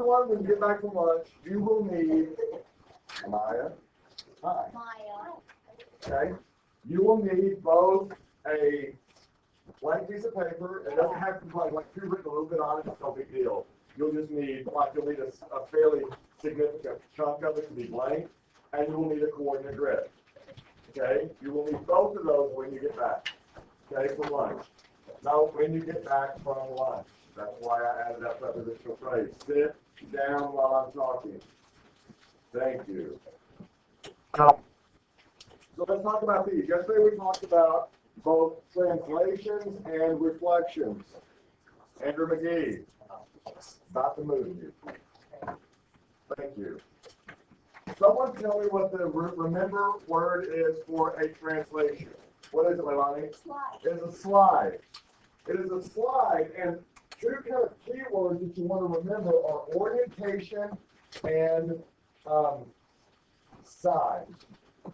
one, when you get back from lunch, you will need, Maya, hi. Okay? You will need both a blank piece of paper. It doesn't have to be like you've written a little bit on it, it's no big deal. You'll just need, you'll need a fairly significant chunk of it to be blank, and you will need a coordinate grid. Okay? You will need both of those when you get back. Okay, from lunch. Now, when you get back from lunch, that's why I added that prepositional phrase. Sit down while I'm talking. Thank you. So let's talk about these. Yesterday we talked about both translations and reflections. Andrew McGee, about to move you. Thank you. Someone tell me what the remember word is for a translation. What is it, Leilani? Slide. It is a slide. It is a slide, and two kind of keywords that you want to remember are orientation and size.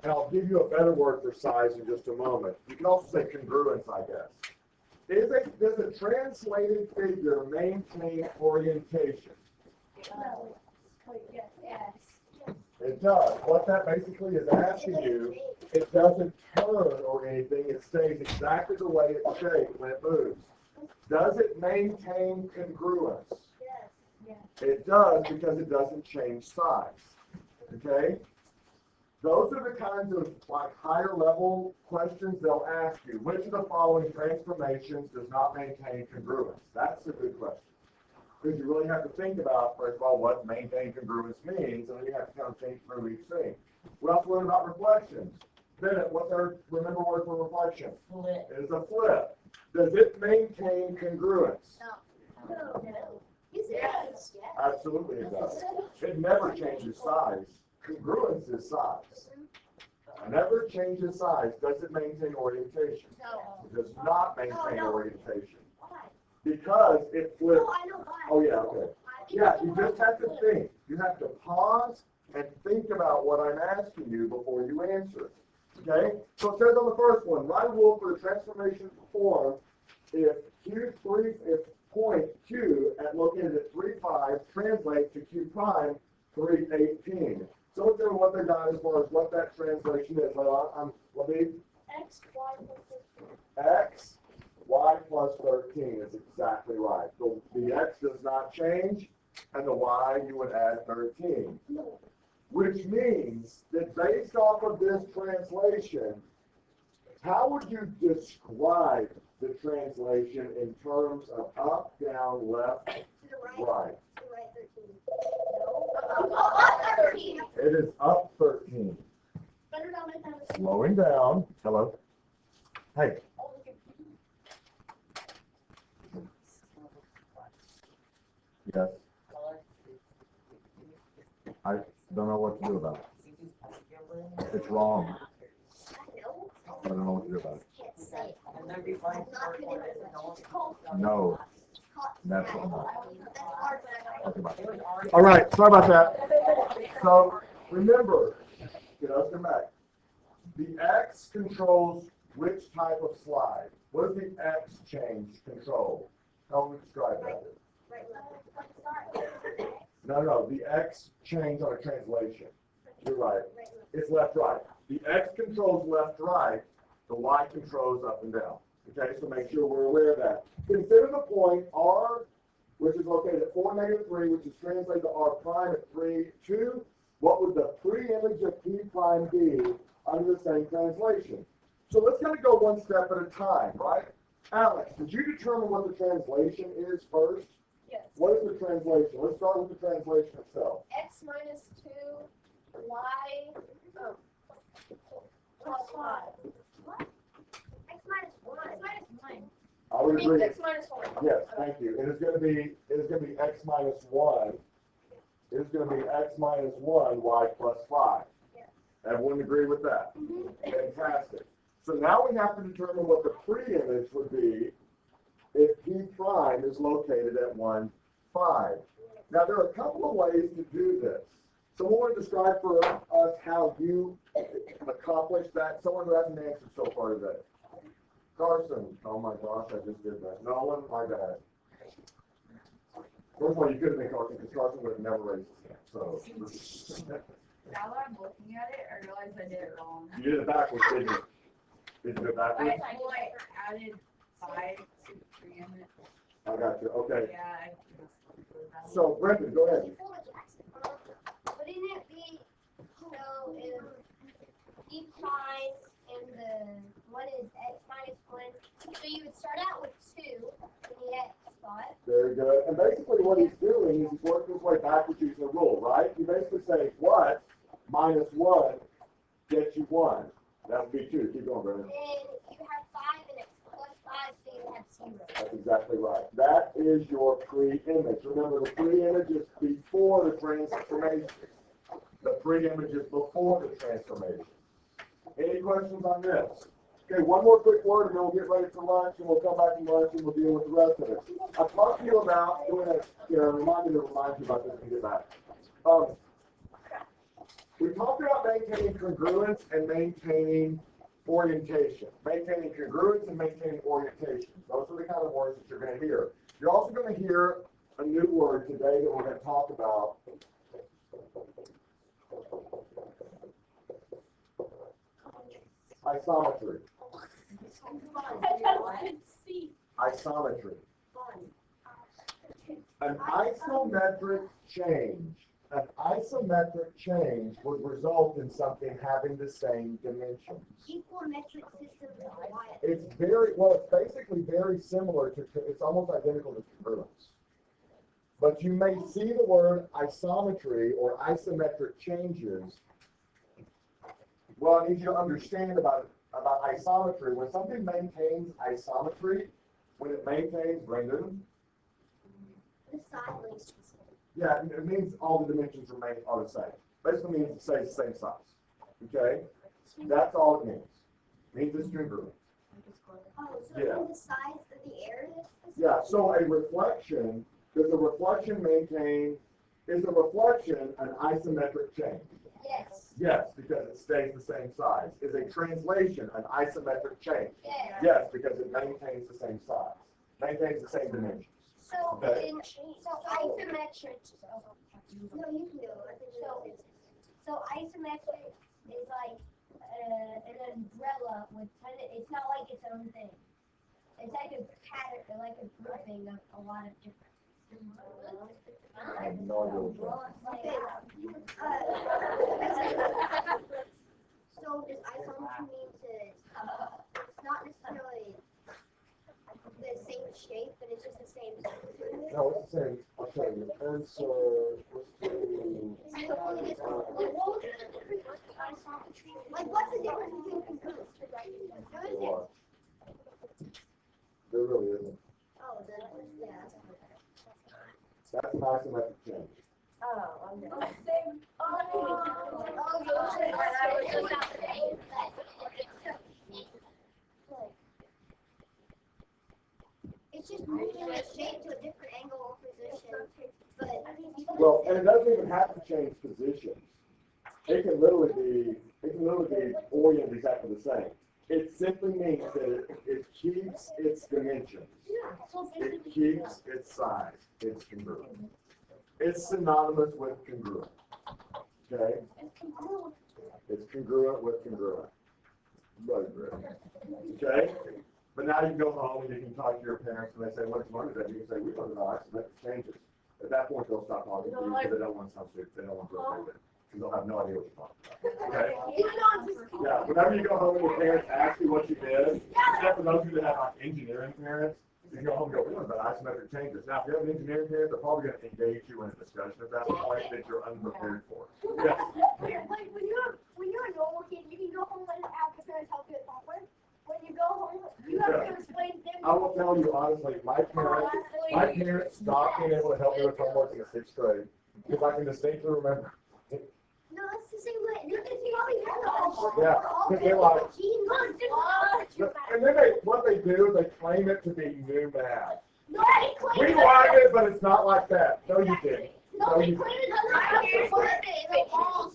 And I'll give you a better word for size in just a moment. You can also say congruence, I guess. Does a translated figure maintain orientation? Yes. It does. What that basically is asking you, it doesn't turn or anything. It stays exactly the way it's shaped when it moves. Does it maintain congruence? Yes. It does because it doesn't change size. Okay? Those are the kinds of higher level questions they'll ask you. Which of the following transformations does not maintain congruence? That's a good question. Because you really have to think about, first of all, what maintain congruence means, and then you have to kind of think through each thing. We also learned about reflections. Bennett, what's our remember word for reflection? Flip. It is a flip. Does it maintain congruence? No. Yes. Absolutely it does. It never changes size. Congruence is size. It never changes size. Does it maintain orientation? No. It does not maintain orientation. Why? Because it flips. No, I know why. Oh, yeah, okay. Yeah, you just have to think. You have to pause and think about what I'm asking you before you answer it. Okay? So it says on the first one, write a rule for the transformation performed if point Q located at 3,5 translates to Q prime 3,18. So let's see what they got as far as what that translation is. Let me. X, Y, plus 13. X, Y plus 13 is exactly right. So the X does not change, and the Y you would add 13. No. Which means that based off of this translation, how would you describe the translation in terms of up, down, left, To the right. right? To the right 13. No. 13. It is up 13. Better not make that. Slowing down. Hello. Hey. Yes. I don't know what to do about it. It's wrong. I don't know what to do about it. No. That's not. Okay, bye. All right. Sorry about that. So remember, let's come back. The X controls which type of slide? What does the X change control? How would we describe that? No. The X change on a translation. You're right. It's left-right. The X controls left-right. The Y controls up and down. Okay, so make sure we're aware of that. Consider the point R, which is located at 4, -3, which is translated to R prime at 3, 2. What would the pre-image of P prime be under the same translation? So let's kind of go one step at a time, right? Alex, did you determine what the translation is first? Yes. What is the translation? Let's start with the translation itself. X minus 2, Y plus 5. What? X minus 1. X minus 1. I would agree. X minus 1. Yes, thank you. It is going to be X minus 1. It is going to be X minus 1, Y plus 5. Yes. Everyone agree with that? Mm-hmm. Fantastic. So now we have to determine what the pre-image would be if P prime is located at 1, 5. Now there are a couple of ways to do this. Someone want to describe for us how you accomplish that? Someone who hasn't answered so far today. Carson. Oh my gosh, I just did that. Nolan, my bad. First of all, you could have been Carson, because Carson would have never raised his hand, so. Now that I'm looking at it, I realize I did it wrong. You did it backwards, didn't you? Did you do it backwards? I added 5 to 3 in it. I got you, okay. Yeah. So, Brendan, go ahead. Wouldn't it be so if each side and the one is x minus 1, so you would start out with 2 in the x spot. Very good. And basically what he's doing is he's working his way backwards using a rule, right? You basically say what minus what gets you 1. That would be 2. Keep going, Brendan. Then you have 5 and it's plus 5, so you have 0. That's exactly right. That is your pre-image. Remember, the pre-image is before the transformation. The pre-image is before the transformation. Any questions on this? Okay, one more quick word and then we'll get ready for lunch and we'll come back to lunch and we'll deal with the rest of it. I talked to you about doing a, remind you about this when we get back. We talked about maintaining congruence and maintaining orientation. Maintaining congruence and maintaining orientation. Those are the kind of words that you're going to hear. You're also going to hear a new word today that we're going to talk about. Isometry. Isometry. An isometric change would result in something having the same dimensions. Equal metric system is why It's basically very similar to, it's almost identical to congruence. But you may see the word isometry or isometric changes. Well, I need you to understand about isometry. When something maintains isometry, when it maintains, Brendan? the side links. Yeah, it means all the dimensions are the same. Basically means it stays the same size. Okay? That's all it means. It means it's congruent. Oh, so Yeah. the size of the area is the same? Yeah, so a reflection, is a reflection an isometric change? Yes. Yes, because it stays the same size. Is a translation an isometric change? Yes. Yes, because it maintains the same size, maintains the same dimensions. So Okay. isometric. No, you can go. So isometric is like an umbrella with kind of. It's not like its own thing. It's like a pattern, like a grouping of a lot of different. I have no idea what you're So does isometry mean it's not necessarily the same shape, but it's just the same. No, it's the same. I'll tell you. Answer. Like, what's the difference between congruence? What is it? There really isn't. Oh, yeah. That's an isometric change. It's just moving the shape to a different angle or position. Well, and it doesn't even have to change positions. It can literally be oriented exactly the same. It simply means that it keeps its dimensions. It keeps its size. It's congruent. It's synonymous with congruent. Okay? It's congruent with congruent. Okay? But now you can go home and you can talk to your parents and they say, what is that? You can say, we learned about isometric changes. At that point, they'll stop talking to you because they don't want to sound stupid. They don't want to go with it. Because they'll have no idea what you're talking about. Okay? Yeah, whenever you go home and your parents ask you what you did, except for those of you that have like engineering parents, you can go home and go, we learned about isometric changes. Now, if you have an engineering parent, they're probably going to engage you in a discussion at that point that you're unprepared for. Yeah. Like when you're a normal kid, you can go home and have your parents help you with homework. When you go home, you have to explain things. I will tell you honestly, my parents stopped being able to help me with homework in the 6th grade because I can distinctly remember. No, that's the same way. You always have the homework. Yeah, because they're like, and then what they do, they claim it to be new math. We learned it, but it's not like that. No, you didn't. No, you didn't. We all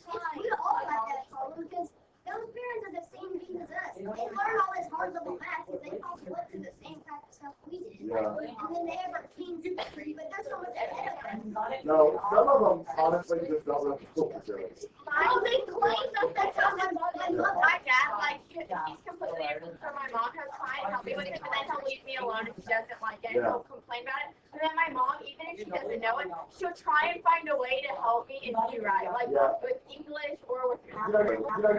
got that problem because those parents are the same age as us. They learn all this hard level math because they all went through the same type of stuff we did. Yeah. And then they have a king tree, but that's not what they're No, some of them honestly just don't know what to do. Oh, they claim that that's how my dad, like, he's completely different from my mom. He'll try and help me with it, but then he'll leave me alone if she doesn't like it. Yeah. He'll complain about it. And then my mom, even if she doesn't know it, she'll try and find a way to help me and do right. Like, Yeah. with English or with You know,